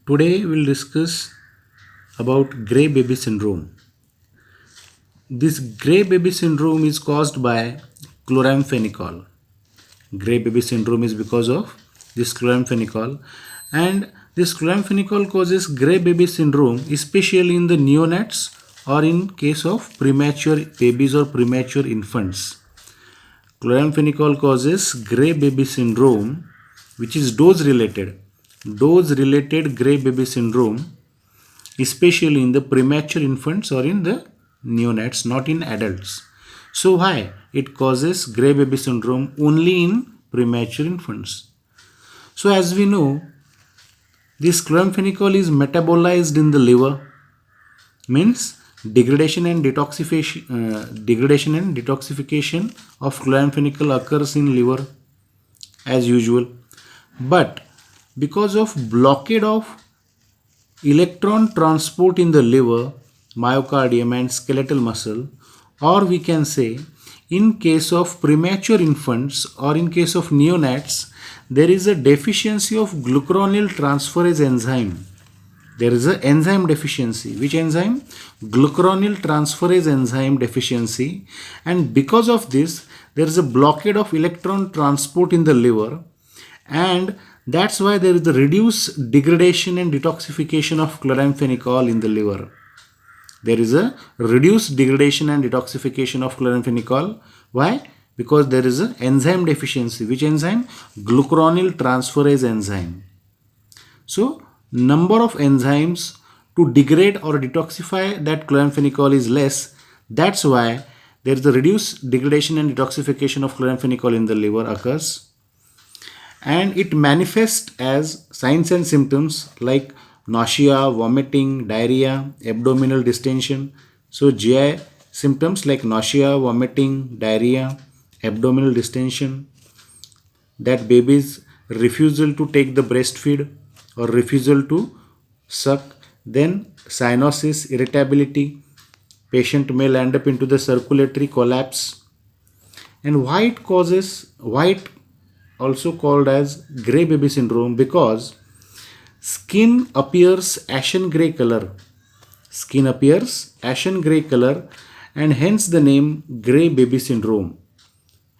Today we'll discuss about grey baby syndrome. This grey baby syndrome is caused by chloramphenicol. Grey baby syndrome is because of this chloramphenicol, and this chloramphenicol causes grey baby syndrome especially in the neonates or in case of premature babies or premature infants. Chloramphenicol causes grey baby syndrome, which is dose related grey baby syndrome, especially in the premature infants or in the neonates, not in adults. So why it causes grey baby syndrome only in premature infants? So as we know, this chloramphenicol is metabolized in the liver, means degradation and detoxification of chloramphenicol occurs in liver as usual, but because of blockade of electron transport in the liver, myocardium and skeletal muscle, or we can say in case of premature infants or in case of neonates, there is a deficiency of glucuronil transferase enzyme. There is an enzyme deficiency. Which enzyme? Glucuronil transferase enzyme deficiency, and because of this there is a blockade of electron transport in the liver, and that's why there is the reduced degradation and detoxification of chloramphenicol in the liver. There is a reduced degradation and detoxification of chloramphenicol. Why? Because there is an enzyme deficiency. Which enzyme? Glucuronil transferase enzyme. So number of enzymes to degrade or detoxify that chloramphenicol is less. That's why there is a reduced degradation and detoxification of chloramphenicol in the liver occurs. And it manifests as signs and symptoms like nausea, vomiting, diarrhea, abdominal distension. So GI symptoms like nausea, vomiting, diarrhea, abdominal distension, that baby's refusal to take the breastfeed or refusal to suck, then cyanosis, irritability, patient may land up into the circulatory collapse. And why it also called as grey baby syndrome? Because skin appears ashen gray color. Skin appears ashen gray color, and hence the name grey baby syndrome.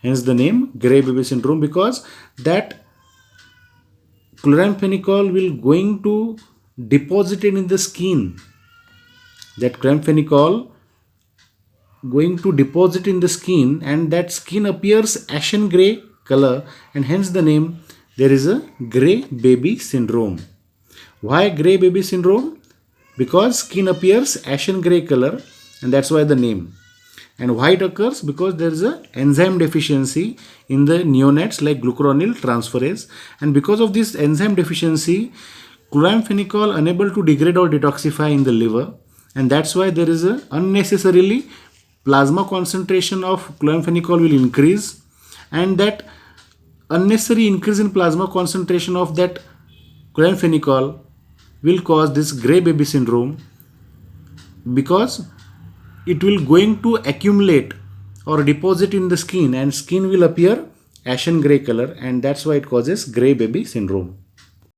Hence the name grey baby syndrome, because that chloramphenicol will going to deposit in the skin. That chloramphenicol going to deposit in the skin, and that skin appears ashen gray color, and hence the name, there is a grey baby syndrome. Why grey baby syndrome? Because skin appears ashen gray color, and that's why the name. And why it occurs? Because there is a enzyme deficiency in the neonates like glucuronil transferase, and because of this enzyme deficiency, chloramphenicol unable to degrade or detoxify in the liver, and that's why there is a unnecessarily plasma concentration of chloramphenicol will increase, and that unnecessary increase in plasma concentration of that chloramphenicol will cause this grey baby syndrome, because it will going to accumulate or deposit in the skin, and skin will appear ashen gray color, and that's why it causes grey baby syndrome.